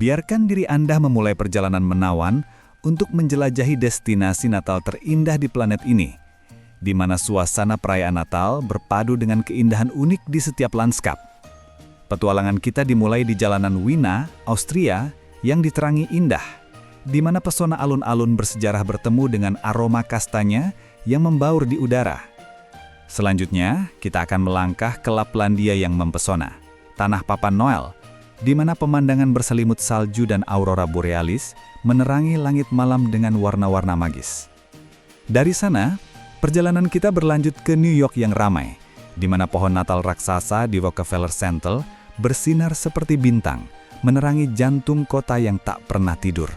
Biarkan diri Anda memulai perjalanan menawan untuk menjelajahi destinasi Natal terindah di planet ini, di mana suasana perayaan Natal berpadu dengan keindahan unik di setiap lanskap. Petualangan kita dimulai di jalanan Wiener, Austria, yang diterangi indah, di mana pesona alun-alun bersejarah bertemu dengan aroma kastanya yang membaur di udara. Selanjutnya, kita akan melangkah ke Laplandia yang mempesona, tanah Papa Noel, di mana pemandangan berselimut salju dan aurora borealis menerangi langit malam dengan warna-warna magis. Dari sana, perjalanan kita berlanjut ke New York yang ramai, di mana pohon Natal raksasa di Rockefeller Center bersinar seperti bintang, menerangi jantung kota yang tak pernah tidur.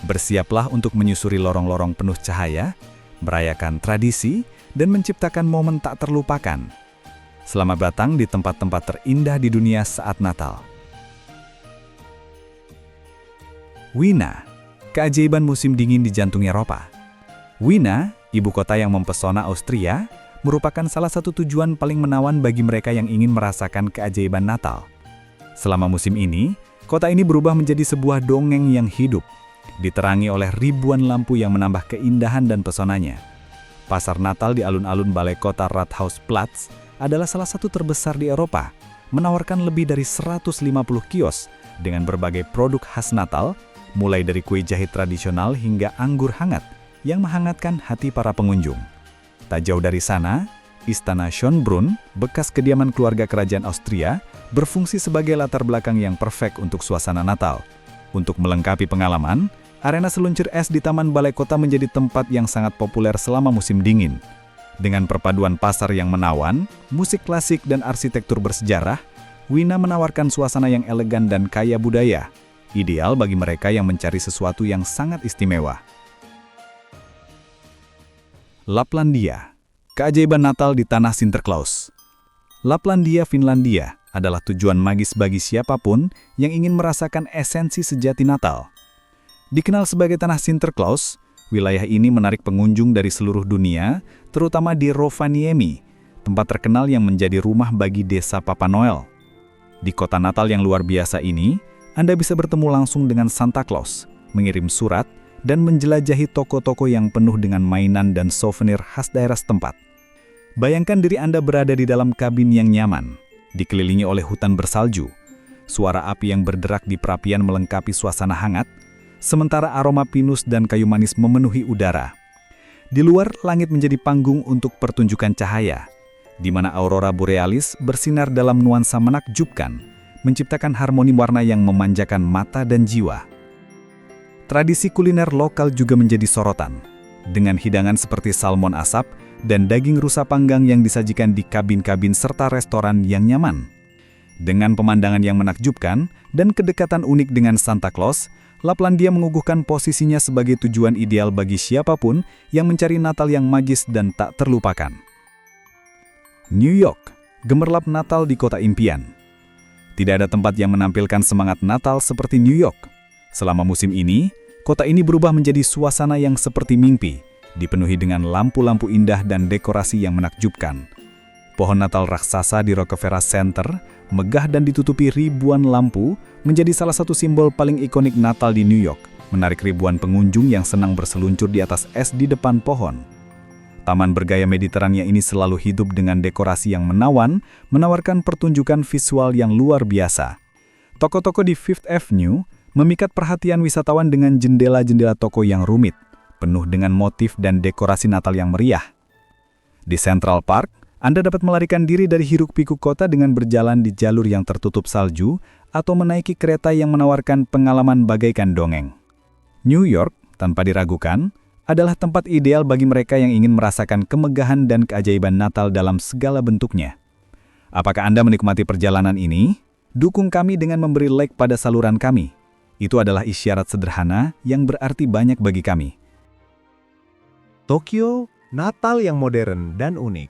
Bersiaplah untuk menyusuri lorong-lorong penuh cahaya, merayakan tradisi, dan menciptakan momen tak terlupakan. Selamat datang di tempat-tempat terindah di dunia saat Natal. Wiener, keajaiban musim dingin di jantung Eropa. Wiener, ibu kota yang mempesona Austria, merupakan salah satu tujuan paling menawan bagi mereka yang ingin merasakan keajaiban Natal. Selama musim ini, kota ini berubah menjadi sebuah dongeng yang hidup, diterangi oleh ribuan lampu yang menambah keindahan dan pesonanya. Pasar Natal di alun-alun balai kota Rathausplatz adalah salah satu terbesar di Eropa, menawarkan lebih dari 150 kios dengan berbagai produk khas Natal, mulai dari kue jahit tradisional hingga anggur hangat yang menghangatkan hati para pengunjung. Tak jauh dari sana, Istana Schönbrunn, bekas kediaman keluarga kerajaan Austria, berfungsi sebagai latar belakang yang perfect untuk suasana Natal. Untuk melengkapi pengalaman, arena seluncur es di Taman Balai Kota menjadi tempat yang sangat populer selama musim dingin. Dengan perpaduan pasar yang menawan, musik klasik dan arsitektur bersejarah, Wiener menawarkan suasana yang elegan dan kaya budaya, ideal bagi mereka yang mencari sesuatu yang sangat istimewa. Laplandia, keajaiban Natal di tanah Sinterklaas. Laplandia, Finlandia, adalah tujuan magis bagi siapapun yang ingin merasakan esensi sejati Natal. Dikenal sebagai tanah Sinterklaas, wilayah ini menarik pengunjung dari seluruh dunia, terutama di Rovaniemi, tempat terkenal yang menjadi rumah bagi desa Papa Noel. Di kota Natal yang luar biasa ini, Anda bisa bertemu langsung dengan Santa Claus, mengirim surat, dan menjelajahi toko-toko yang penuh dengan mainan dan souvenir khas daerah setempat. Bayangkan diri Anda berada di dalam kabin yang nyaman, dikelilingi oleh hutan bersalju, suara api yang berderak di perapian melengkapi suasana hangat, sementara aroma pinus dan kayu manis memenuhi udara. Di luar, langit menjadi panggung untuk pertunjukan cahaya, di mana aurora borealis bersinar dalam nuansa menakjubkan, menciptakan harmoni warna yang memanjakan mata dan jiwa. Tradisi kuliner lokal juga menjadi sorotan, dengan hidangan seperti salmon asap dan daging rusa panggang yang disajikan di kabin-kabin serta restoran yang nyaman. Dengan pemandangan yang menakjubkan dan kedekatan unik dengan Santa Claus, Laplandia mengukuhkan posisinya sebagai tujuan ideal bagi siapapun yang mencari Natal yang magis dan tak terlupakan. New York, gemerlap Natal di kota impian. Tidak ada tempat yang menampilkan semangat Natal seperti New York. Selama musim ini, kota ini berubah menjadi suasana yang seperti mimpi, dipenuhi dengan lampu-lampu indah dan dekorasi yang menakjubkan. Pohon Natal raksasa di Rockefeller Center, megah dan ditutupi ribuan lampu, menjadi salah satu simbol paling ikonik Natal di New York, menarik ribuan pengunjung yang senang berseluncur di atas es di depan pohon. Taman bergaya Mediterania ini selalu hidup dengan dekorasi yang menawan, menawarkan pertunjukan visual yang luar biasa. Toko-toko di Fifth Avenue memikat perhatian wisatawan dengan jendela-jendela toko yang rumit, penuh dengan motif dan dekorasi Natal yang meriah. Di Central Park, Anda dapat melarikan diri dari hiruk-pikuk kota dengan berjalan di jalur yang tertutup salju atau menaiki kereta yang menawarkan pengalaman bagaikan dongeng. New York, tanpa diragukan, adalah tempat ideal bagi mereka yang ingin merasakan kemegahan dan keajaiban Natal dalam segala bentuknya. Apakah Anda menikmati perjalanan ini? Dukung kami dengan memberi like pada saluran kami. Itu adalah isyarat sederhana yang berarti banyak bagi kami. Tokyo, Natal yang modern dan unik.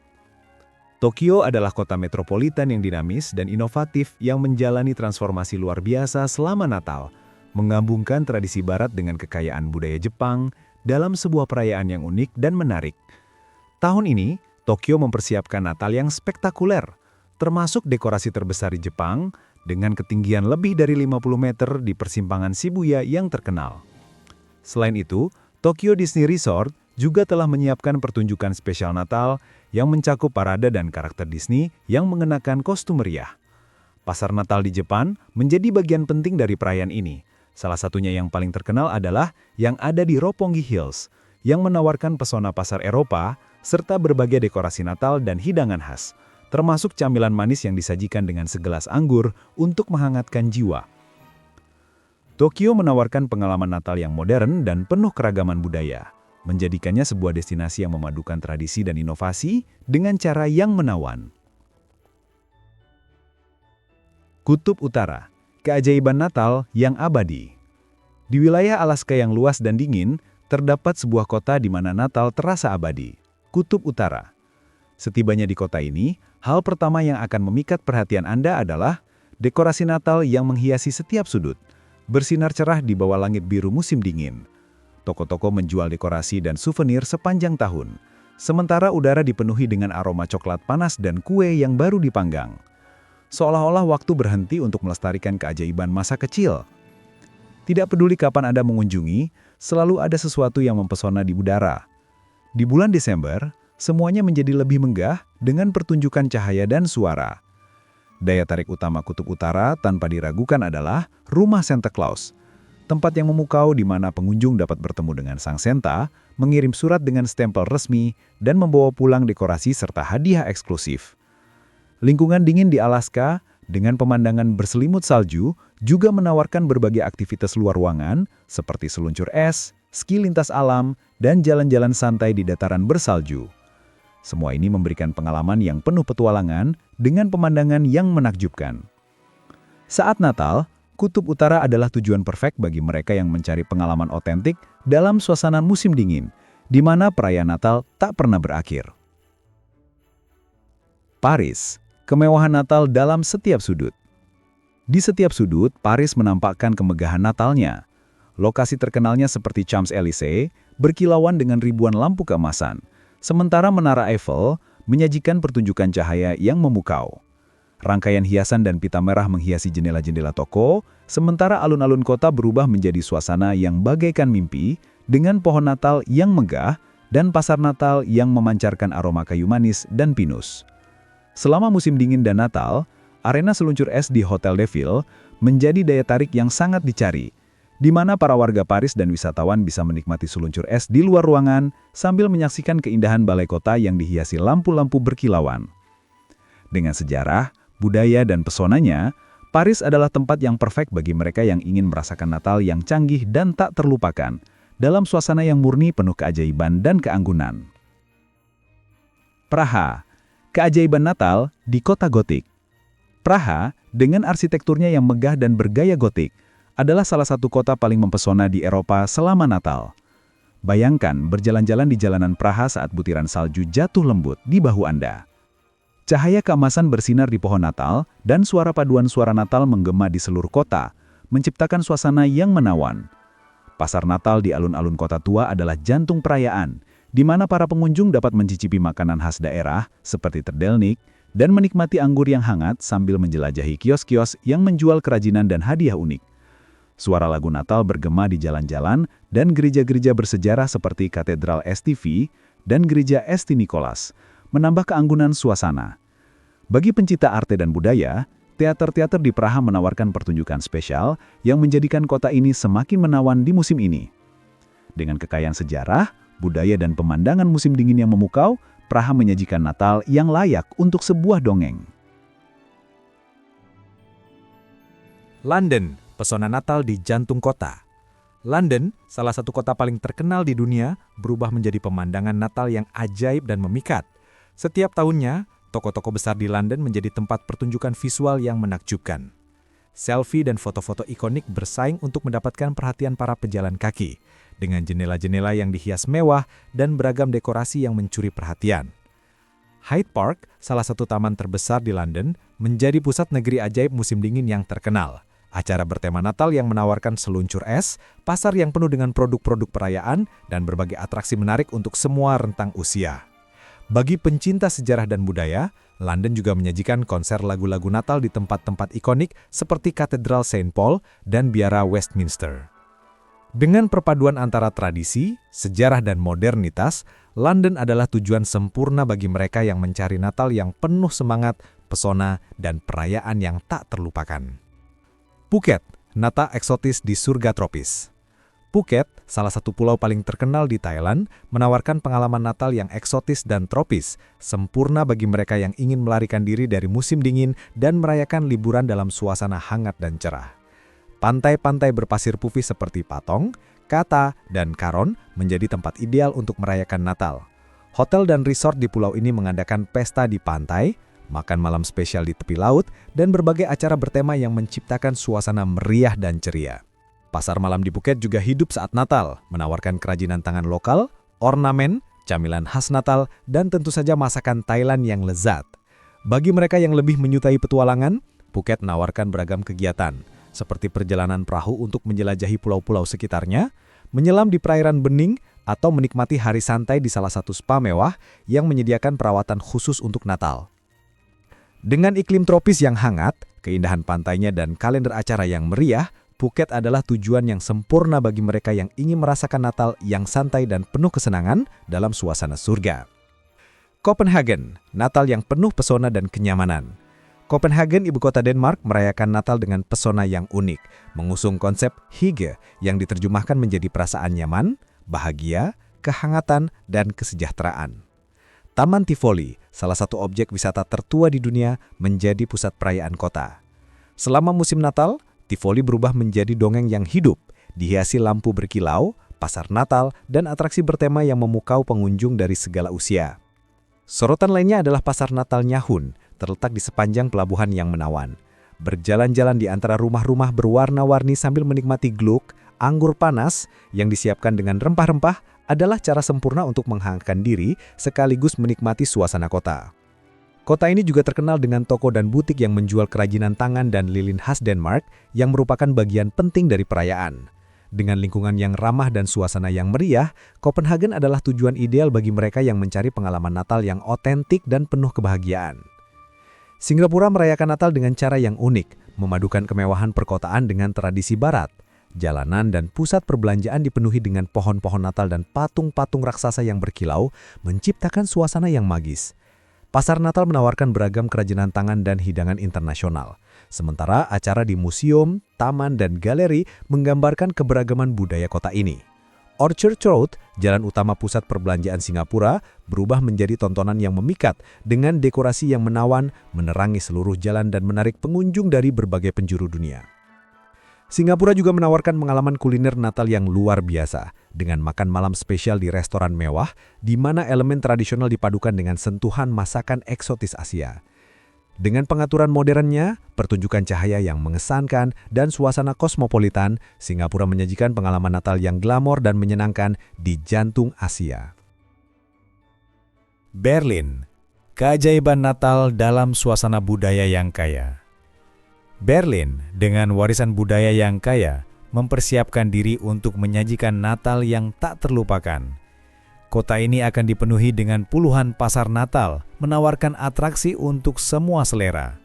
Tokyo adalah kota metropolitan yang dinamis dan inovatif yang menjalani transformasi luar biasa selama Natal, menggabungkan tradisi barat dengan kekayaan budaya Jepang dalam sebuah perayaan yang unik dan menarik. Tahun ini, Tokyo mempersiapkan Natal yang spektakuler, termasuk dekorasi terbesar di Jepang dengan ketinggian lebih dari 50 meter di persimpangan Shibuya yang terkenal. Selain itu, Tokyo Disney Resort juga telah menyiapkan pertunjukan spesial Natal yang mencakup parade dan karakter Disney yang mengenakan kostum meriah. Pasar Natal di Jepang menjadi bagian penting dari perayaan ini. Salah satunya yang paling terkenal adalah yang ada di Roppongi Hills, yang menawarkan pesona pasar Eropa serta berbagai dekorasi Natal dan hidangan khas, termasuk camilan manis yang disajikan dengan segelas anggur untuk menghangatkan jiwa. Tokyo menawarkan pengalaman Natal yang modern dan penuh keragaman budaya, menjadikannya sebuah destinasi yang memadukan tradisi dan inovasi dengan cara yang menawan. Kutub Utara, keajaiban Natal yang abadi. Di wilayah Alaska yang luas dan dingin, terdapat sebuah kota di mana Natal terasa abadi, Kutub Utara. Setibanya di kota ini, hal pertama yang akan memikat perhatian Anda adalah dekorasi Natal yang menghiasi setiap sudut, bersinar cerah di bawah langit biru musim dingin. Toko-toko menjual dekorasi dan souvenir sepanjang tahun, sementara udara dipenuhi dengan aroma coklat panas dan kue yang baru dipanggang. Seolah-olah waktu berhenti untuk melestarikan keajaiban masa kecil. Tidak peduli kapan Anda mengunjungi, selalu ada sesuatu yang mempesona di udara. Di bulan Desember, semuanya menjadi lebih megah dengan pertunjukan cahaya dan suara. Daya tarik utama Kutub Utara tanpa diragukan adalah Rumah Santa Claus, tempat yang memukau di mana pengunjung dapat bertemu dengan Sang Santa, mengirim surat dengan stempel resmi, dan membawa pulang dekorasi serta hadiah eksklusif. Lingkungan dingin di Alaska, dengan pemandangan berselimut salju, juga menawarkan berbagai aktivitas luar ruangan, seperti seluncur es, ski lintas alam, dan jalan-jalan santai di dataran bersalju. Semua ini memberikan pengalaman yang penuh petualangan dengan pemandangan yang menakjubkan. Saat Natal, Kutub Utara adalah tujuan perfect bagi mereka yang mencari pengalaman otentik dalam suasana musim dingin, di mana perayaan Natal tak pernah berakhir. Paris, kemewahan Natal dalam setiap sudut. Di setiap sudut, Paris menampakkan kemegahan Natalnya. Lokasi terkenalnya seperti Champs-Élysées berkilauan dengan ribuan lampu keemasan, sementara Menara Eiffel menyajikan pertunjukan cahaya yang memukau. Rangkaian hiasan dan pita merah menghiasi jendela-jendela toko, sementara alun-alun kota berubah menjadi suasana yang bagaikan mimpi dengan pohon Natal yang megah dan pasar Natal yang memancarkan aroma kayu manis dan pinus. Selama musim dingin dan Natal, arena seluncur es di Hotel de Ville menjadi daya tarik yang sangat dicari, di mana para warga Paris dan wisatawan bisa menikmati seluncur es di luar ruangan sambil menyaksikan keindahan balai kota yang dihiasi lampu-lampu berkilauan. Dengan sejarah, budaya, dan pesonanya, Paris adalah tempat yang perfect bagi mereka yang ingin merasakan Natal yang canggih dan tak terlupakan, dalam suasana yang murni penuh keajaiban dan keanggunan. Praha, keajaiban Natal di kota gotik. Praha, dengan arsitekturnya yang megah dan bergaya gotik, adalah salah satu kota paling mempesona di Eropa selama Natal. Bayangkan berjalan-jalan di jalanan Praha saat butiran salju jatuh lembut di bahu Anda. Cahaya keemasan bersinar di pohon Natal dan suara paduan suara Natal menggema di seluruh kota, menciptakan suasana yang menawan. Pasar Natal di alun-alun kota tua adalah jantung perayaan, di mana para pengunjung dapat mencicipi makanan khas daerah seperti terdelnik dan menikmati anggur yang hangat sambil menjelajahi kios-kios yang menjual kerajinan dan hadiah unik. Suara lagu Natal bergema di jalan-jalan dan gereja-gereja bersejarah seperti Katedral St. dan Gereja St. Nicholas menambah keanggunan suasana. Bagi pencinta arte dan budaya, teater-teater di Praha menawarkan pertunjukan spesial yang menjadikan kota ini semakin menawan di musim ini. Dengan kekayaan sejarah, budaya dan pemandangan musim dingin yang memukau, Praha menyajikan Natal yang layak untuk sebuah dongeng. London, pesona Natal di jantung kota. London, salah satu kota paling terkenal di dunia, berubah menjadi pemandangan Natal yang ajaib dan memikat. Setiap tahunnya, toko-toko besar di London menjadi tempat pertunjukan visual yang menakjubkan. Selfie dan foto-foto ikonik bersaing untuk mendapatkan perhatian para pejalan kaki, dengan jendela-jendela yang dihias mewah dan beragam dekorasi yang mencuri perhatian. Hyde Park, salah satu taman terbesar di London, menjadi pusat negeri ajaib musim dingin yang terkenal. Acara bertema Natal yang menawarkan seluncur es, pasar yang penuh dengan produk-produk perayaan, dan berbagai atraksi menarik untuk semua rentang usia. Bagi pencinta sejarah dan budaya, London juga menyajikan konser lagu-lagu Natal di tempat-tempat ikonik seperti Katedral Saint Paul dan Biara Westminster. Dengan perpaduan antara tradisi, sejarah dan modernitas, London adalah tujuan sempurna bagi mereka yang mencari Natal yang penuh semangat, pesona, dan perayaan yang tak terlupakan. Phuket, Natal eksotis di surga tropis. Phuket, salah satu pulau paling terkenal di Thailand, menawarkan pengalaman Natal yang eksotis dan tropis, sempurna bagi mereka yang ingin melarikan diri dari musim dingin dan merayakan liburan dalam suasana hangat dan cerah. Pantai-pantai berpasir putih seperti Patong, Kata, dan Karon menjadi tempat ideal untuk merayakan Natal. Hotel dan resort di pulau ini mengadakan pesta di pantai, makan malam spesial di tepi laut, dan berbagai acara bertema yang menciptakan suasana meriah dan ceria. Pasar malam di Phuket juga hidup saat Natal, menawarkan kerajinan tangan lokal, ornamen, camilan khas Natal, dan tentu saja masakan Thailand yang lezat. Bagi mereka yang lebih menyukai petualangan, Phuket menawarkan beragam kegiatan, seperti perjalanan perahu untuk menjelajahi pulau-pulau sekitarnya, menyelam di perairan bening, atau menikmati hari santai di salah satu spa mewah yang menyediakan perawatan khusus untuk Natal. Dengan iklim tropis yang hangat, keindahan pantainya dan kalender acara yang meriah, Phuket adalah tujuan yang sempurna bagi mereka yang ingin merasakan Natal yang santai dan penuh kesenangan dalam suasana surga. Copenhagen, Natal yang penuh pesona dan kenyamanan. Copenhagen, ibu kota Denmark, merayakan Natal dengan pesona yang unik, mengusung konsep hygge yang diterjemahkan menjadi perasaan nyaman, bahagia, kehangatan, dan kesejahteraan. Taman Tivoli, salah satu objek wisata tertua di dunia, menjadi pusat perayaan kota. Selama musim Natal, Tivoli berubah menjadi dongeng yang hidup, dihiasi lampu berkilau, pasar Natal, dan atraksi bertema yang memukau pengunjung dari segala usia. Sorotan lainnya adalah Pasar Natal Nyahun, terletak di sepanjang pelabuhan yang menawan. Berjalan-jalan di antara rumah-rumah berwarna-warni sambil menikmati gluk, anggur panas yang disiapkan dengan rempah-rempah adalah cara sempurna untuk menghangatkan diri sekaligus menikmati suasana kota. Kota ini juga terkenal dengan toko dan butik yang menjual kerajinan tangan dan lilin khas Denmark yang merupakan bagian penting dari perayaan. Dengan lingkungan yang ramah dan suasana yang meriah, Copenhagen adalah tujuan ideal bagi mereka yang mencari pengalaman Natal yang otentik dan penuh kebahagiaan. Singapura merayakan Natal dengan cara yang unik, memadukan kemewahan perkotaan dengan tradisi barat. Jalanan dan pusat perbelanjaan dipenuhi dengan pohon-pohon Natal dan patung-patung raksasa yang berkilau, menciptakan suasana yang magis. Pasar Natal menawarkan beragam kerajinan tangan dan hidangan internasional. Sementara acara di museum, taman, dan galeri menggambarkan keberagaman budaya kota ini. Orchard Road, jalan utama pusat perbelanjaan Singapura, berubah menjadi tontonan yang memikat dengan dekorasi yang menawan, menerangi seluruh jalan dan menarik pengunjung dari berbagai penjuru dunia. Singapura juga menawarkan pengalaman kuliner Natal yang luar biasa, dengan makan malam spesial di restoran mewah, di mana elemen tradisional dipadukan dengan sentuhan masakan eksotis Asia. Dengan pengaturan modernnya, pertunjukan cahaya yang mengesankan, dan suasana kosmopolitan, Singapura menyajikan pengalaman Natal yang glamor dan menyenangkan di jantung Asia. Berlin, keajaiban Natal dalam suasana budaya yang kaya. Berlin, dengan warisan budaya yang kaya, mempersiapkan diri untuk menyajikan Natal yang tak terlupakan. Kota ini akan dipenuhi dengan puluhan pasar Natal, menawarkan atraksi untuk semua selera.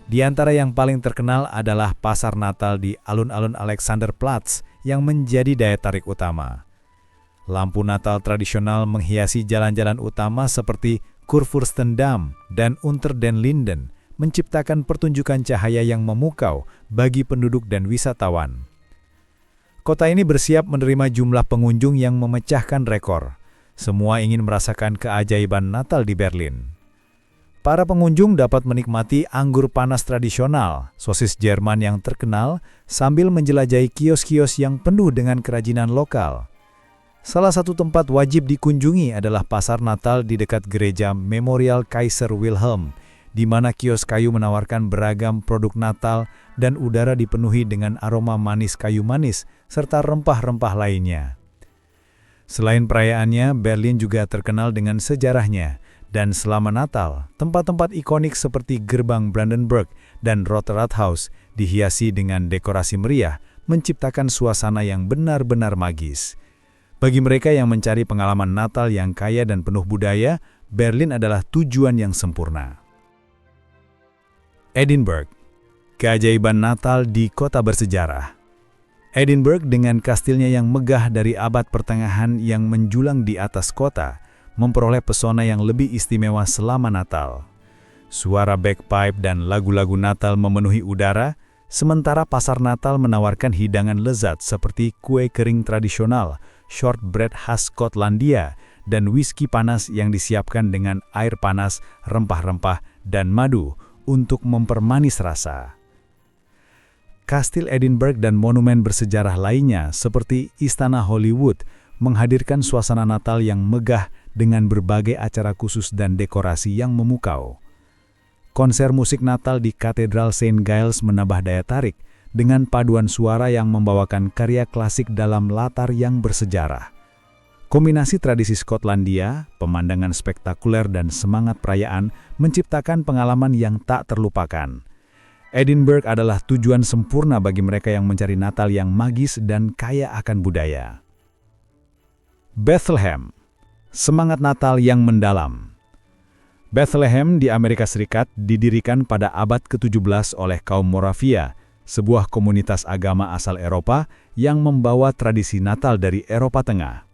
Di antara yang paling terkenal adalah pasar Natal di alun-alun Alexanderplatz yang menjadi daya tarik utama. Lampu Natal tradisional menghiasi jalan-jalan utama seperti Kurfürstendamm dan Unter den Linden, menciptakan pertunjukan cahaya yang memukau bagi penduduk dan wisatawan. Kota ini bersiap menerima jumlah pengunjung yang memecahkan rekor. Semua ingin merasakan keajaiban Natal di Berlin. Para pengunjung dapat menikmati anggur panas tradisional, sosis Jerman yang terkenal, sambil menjelajahi kios-kios yang penuh dengan kerajinan lokal. Salah satu tempat wajib dikunjungi adalah pasar Natal di dekat gereja Memorial Kaiser Wilhelm, di mana kios kayu menawarkan beragam produk Natal dan udara dipenuhi dengan aroma manis kayu manis serta rempah-rempah lainnya. Selain perayaannya, Berlin juga terkenal dengan sejarahnya, dan selama Natal, tempat-tempat ikonik seperti Gerbang Brandenburg dan Rote Rathaus dihiasi dengan dekorasi meriah, menciptakan suasana yang benar-benar magis. Bagi mereka yang mencari pengalaman Natal yang kaya dan penuh budaya, Berlin adalah tujuan yang sempurna. Edinburgh, keajaiban Natal di kota bersejarah. Edinburgh dengan kastilnya yang megah dari abad pertengahan yang menjulang di atas kota, memperoleh pesona yang lebih istimewa selama Natal. Suara bagpipe dan lagu-lagu Natal memenuhi udara, sementara pasar Natal menawarkan hidangan lezat seperti kue kering tradisional, shortbread khas Skotlandia, dan whisky panas yang disiapkan dengan air panas, rempah-rempah, dan madu untuk mempermanis rasa. Kastil Edinburgh dan monumen bersejarah lainnya seperti Istana Hollywood menghadirkan suasana Natal yang megah dengan berbagai acara khusus dan dekorasi yang memukau. Konser musik Natal di Katedral St. Giles menambah daya tarik dengan paduan suara yang membawakan karya klasik dalam latar yang bersejarah. Kombinasi tradisi Skotlandia, pemandangan spektakuler dan semangat perayaan menciptakan pengalaman yang tak terlupakan. Edinburgh adalah tujuan sempurna bagi mereka yang mencari Natal yang magis dan kaya akan budaya. Bethlehem, semangat Natal yang mendalam. Bethlehem di Amerika Serikat didirikan pada abad ke-17 oleh kaum Moravia, sebuah komunitas agama asal Eropa yang membawa tradisi Natal dari Eropa Tengah.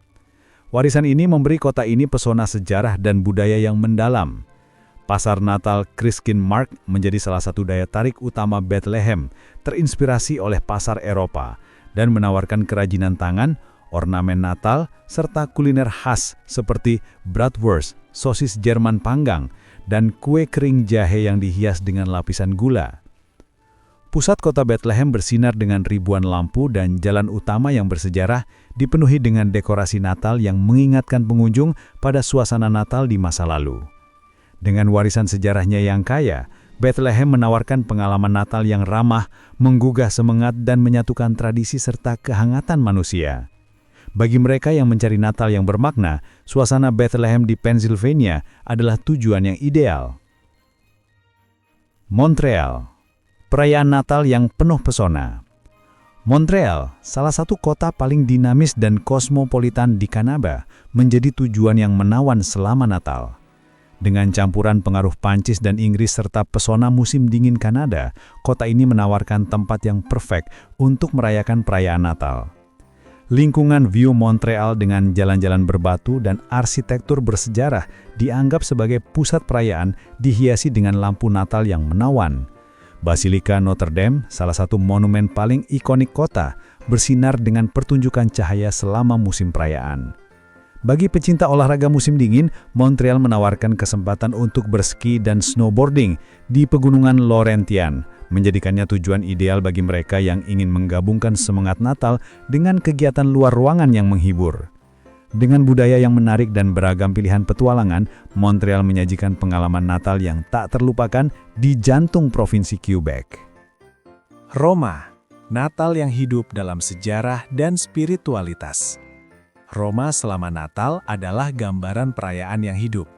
Warisan ini memberi kota ini pesona sejarah dan budaya yang mendalam. Pasar Natal Christkindlmarkt menjadi salah satu daya tarik utama Bethlehem, terinspirasi oleh pasar Eropa, dan menawarkan kerajinan tangan, ornamen Natal, serta kuliner khas seperti bratwurst, sosis Jerman panggang, dan kue kering jahe yang dihias dengan lapisan gula. Pusat kota Bethlehem bersinar dengan ribuan lampu dan jalan utama yang bersejarah dipenuhi dengan dekorasi Natal yang mengingatkan pengunjung pada suasana Natal di masa lalu. Dengan warisan sejarahnya yang kaya, Bethlehem menawarkan pengalaman Natal yang ramah, menggugah semangat dan menyatukan tradisi serta kehangatan manusia. Bagi mereka yang mencari Natal yang bermakna, suasana Bethlehem di Pennsylvania adalah tujuan yang ideal. Montreal, perayaan Natal yang penuh pesona. Montreal, salah satu kota paling dinamis dan kosmopolitan di Kanada, menjadi tujuan yang menawan selama Natal. Dengan campuran pengaruh Prancis dan Inggris serta pesona musim dingin Kanada, kota ini menawarkan tempat yang perfect untuk merayakan perayaan Natal. Lingkungan View Montreal dengan jalan-jalan berbatu dan arsitektur bersejarah dianggap sebagai pusat perayaan dihiasi dengan lampu Natal yang menawan. Basilika Notre Dame, salah satu monumen paling ikonik kota, bersinar dengan pertunjukan cahaya selama musim perayaan. Bagi pecinta olahraga musim dingin, Montreal menawarkan kesempatan untuk berski dan snowboarding di pegunungan Laurentian, menjadikannya tujuan ideal bagi mereka yang ingin menggabungkan semangat Natal dengan kegiatan luar ruangan yang menghibur. Dengan budaya yang menarik dan beragam pilihan petualangan, Montreal menyajikan pengalaman Natal yang tak terlupakan di jantung Provinsi Quebec. Roma, Natal yang hidup dalam sejarah dan spiritualitas. Roma selama Natal adalah gambaran perayaan yang hidup.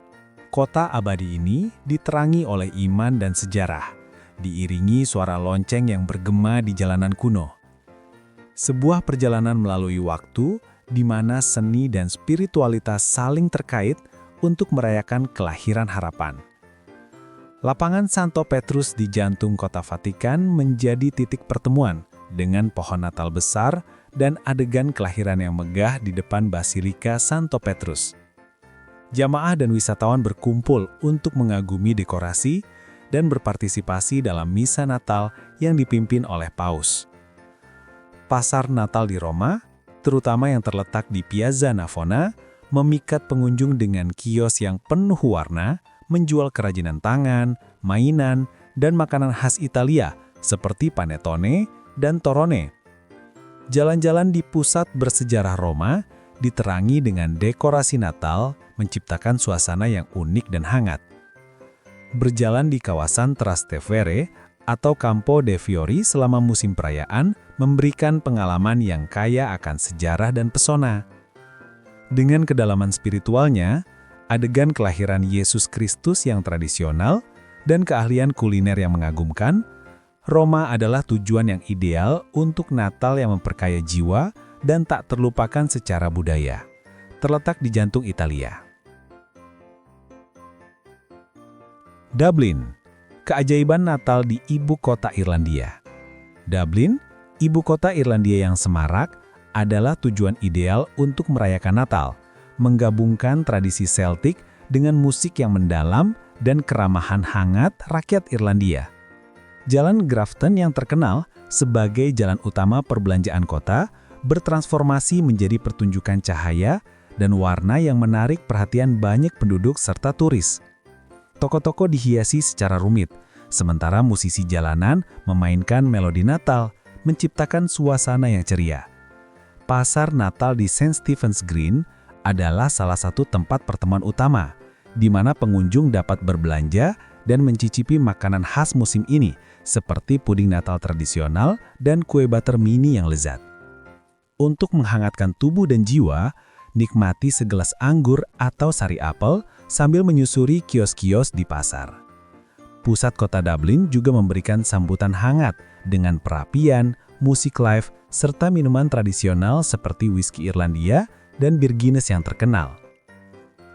Kota abadi ini diterangi oleh iman dan sejarah, diiringi suara lonceng yang bergema di jalanan kuno. Sebuah perjalanan melalui waktu di mana seni dan spiritualitas saling terkait untuk merayakan kelahiran harapan. Lapangan Santo Petrus di jantung kota Vatikan menjadi titik pertemuan dengan pohon Natal besar dan adegan kelahiran yang megah di depan Basilika Santo Petrus. Jamaah dan wisatawan berkumpul untuk mengagumi dekorasi dan berpartisipasi dalam misa Natal yang dipimpin oleh Paus. Pasar Natal di Roma, terutama yang terletak di Piazza Navona, memikat pengunjung dengan kios yang penuh warna, menjual kerajinan tangan, mainan, dan makanan khas Italia seperti panettone dan torrone. Jalan-jalan di pusat bersejarah Roma diterangi dengan dekorasi Natal, menciptakan suasana yang unik dan hangat. Berjalan di kawasan Trastevere atau Campo dei Fiori selama musim perayaan memberikan pengalaman yang kaya akan sejarah dan pesona. Dengan kedalaman spiritualnya, adegan kelahiran Yesus Kristus yang tradisional, dan keahlian kuliner yang mengagumkan, Roma adalah tujuan yang ideal untuk Natal yang memperkaya jiwa dan tak terlupakan secara budaya. Terletak di jantung Italia. Dublin, keajaiban Natal di ibu kota Irlandia. Dublin, ibu kota Irlandia yang semarak, adalah tujuan ideal untuk merayakan Natal, menggabungkan tradisi Celtic dengan musik yang mendalam dan keramahan hangat rakyat Irlandia. Jalan Grafton yang terkenal sebagai jalan utama perbelanjaan kota, bertransformasi menjadi pertunjukan cahaya dan warna yang menarik perhatian banyak penduduk serta turis. Toko-toko dihiasi secara rumit, sementara musisi jalanan memainkan melodi Natal, menciptakan suasana yang ceria. Pasar Natal di St. Stephen's Green adalah salah satu tempat pertemuan utama, di mana pengunjung dapat berbelanja dan mencicipi makanan khas musim ini, seperti puding Natal tradisional dan kue butter mini yang lezat. Untuk menghangatkan tubuh dan jiwa, nikmati segelas anggur atau sari apel sambil menyusuri kios-kios di pasar. Pusat kota Dublin juga memberikan sambutan hangat dengan perapian, musik live, serta minuman tradisional seperti whisky Irlandia dan bir Guinness yang terkenal.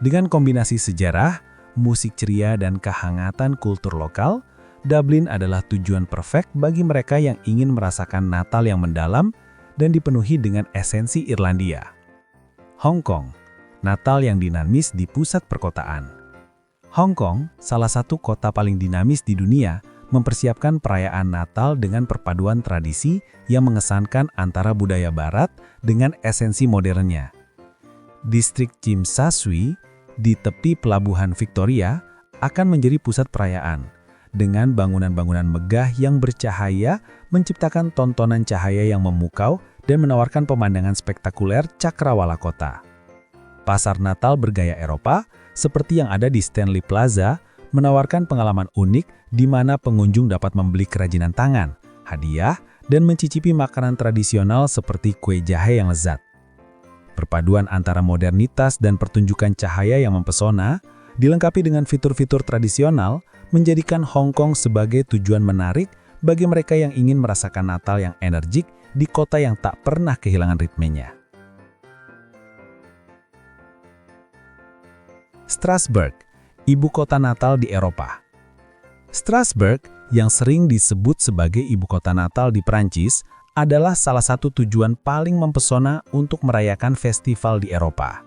Dengan kombinasi sejarah, musik ceria dan kehangatan kultur lokal, Dublin adalah tujuan perfect bagi mereka yang ingin merasakan Natal yang mendalam dan dipenuhi dengan esensi Irlandia. Hong Kong, Natal yang dinamis di pusat perkotaan. Hong Kong, salah satu kota paling dinamis di dunia, mempersiapkan perayaan Natal dengan perpaduan tradisi yang mengesankan antara budaya barat dengan esensi modernnya. Distrik Tsim Sha Tsui di tepi pelabuhan Victoria akan menjadi pusat perayaan, dengan bangunan-bangunan megah yang bercahaya menciptakan tontonan cahaya yang memukau dan menawarkan pemandangan spektakuler cakrawala kota. Pasar Natal bergaya Eropa, seperti yang ada di Stanley Plaza, menawarkan pengalaman unik di mana pengunjung dapat membeli kerajinan tangan, hadiah, dan mencicipi makanan tradisional seperti kue jahe yang lezat. Perpaduan antara modernitas dan pertunjukan cahaya yang mempesona, dilengkapi dengan fitur-fitur tradisional, menjadikan Hong Kong sebagai tujuan menarik bagi mereka yang ingin merasakan Natal yang energik di kota yang tak pernah kehilangan ritmenya. Strasbourg, ibu kota Natal di Eropa. Strasbourg, yang sering disebut sebagai ibu kota Natal di Prancis, adalah salah satu tujuan paling mempesona untuk merayakan festival di Eropa.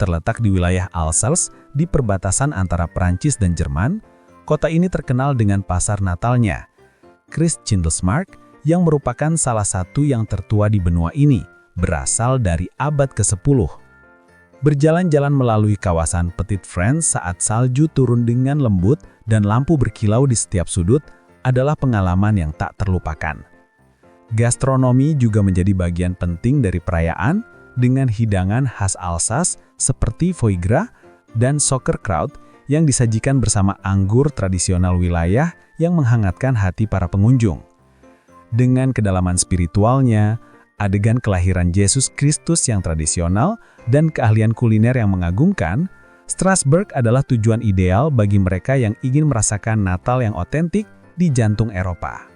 Terletak di wilayah Alsace, di perbatasan antara Prancis dan Jerman, kota ini terkenal dengan pasar Natalnya, Christkindlesmarkt, yang merupakan salah satu yang tertua di benua ini, berasal dari abad ke-10. Berjalan-jalan melalui kawasan Petite France saat salju turun dengan lembut dan lampu berkilau di setiap sudut adalah pengalaman yang tak terlupakan. Gastronomi juga menjadi bagian penting dari perayaan, dengan hidangan khas Alsace seperti foie gras dan sauerkraut yang disajikan bersama anggur tradisional wilayah yang menghangatkan hati para pengunjung. Dengan kedalaman spiritualnya, adegan kelahiran Yesus Kristus yang tradisional, dan keahlian kuliner yang mengagumkan, Strasbourg adalah tujuan ideal bagi mereka yang ingin merasakan Natal yang otentik di jantung Eropa.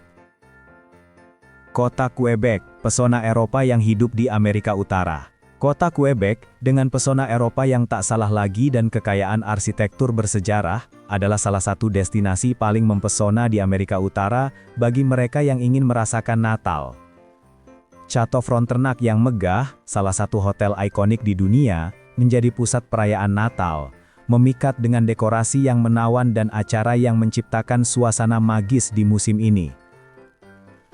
Kota Quebec, pesona Eropa yang hidup di Amerika Utara. Kota Quebec, dengan pesona Eropa yang tak salah lagi dan kekayaan arsitektur bersejarah, adalah salah satu destinasi paling mempesona di Amerika Utara bagi mereka yang ingin merasakan Natal. Chateau Frontenac yang megah, salah satu hotel ikonik di dunia, menjadi pusat perayaan Natal, memikat dengan dekorasi yang menawan dan acara yang menciptakan suasana magis di musim ini.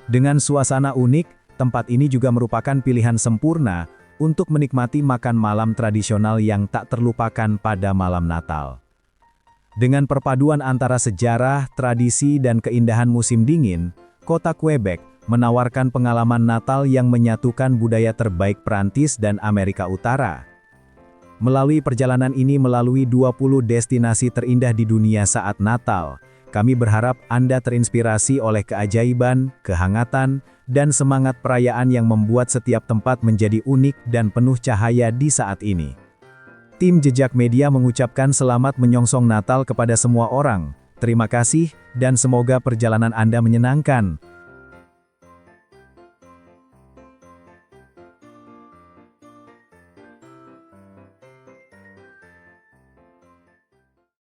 Dengan suasana unik, tempat ini juga merupakan pilihan sempurna untuk menikmati makan malam tradisional yang tak terlupakan pada malam Natal. Dengan perpaduan antara sejarah, tradisi, dan keindahan musim dingin, kota Quebec menawarkan pengalaman Natal yang menyatukan budaya terbaik Prancis dan Amerika Utara. Melalui perjalanan ini melalui 20 destinasi terindah di dunia saat Natal, kami berharap Anda terinspirasi oleh keajaiban, kehangatan, dan semangat perayaan yang membuat setiap tempat menjadi unik dan penuh cahaya di saat ini. Tim Jejak Media mengucapkan selamat menyongsong Natal kepada semua orang. Terima kasih, dan semoga perjalanan Anda menyenangkan.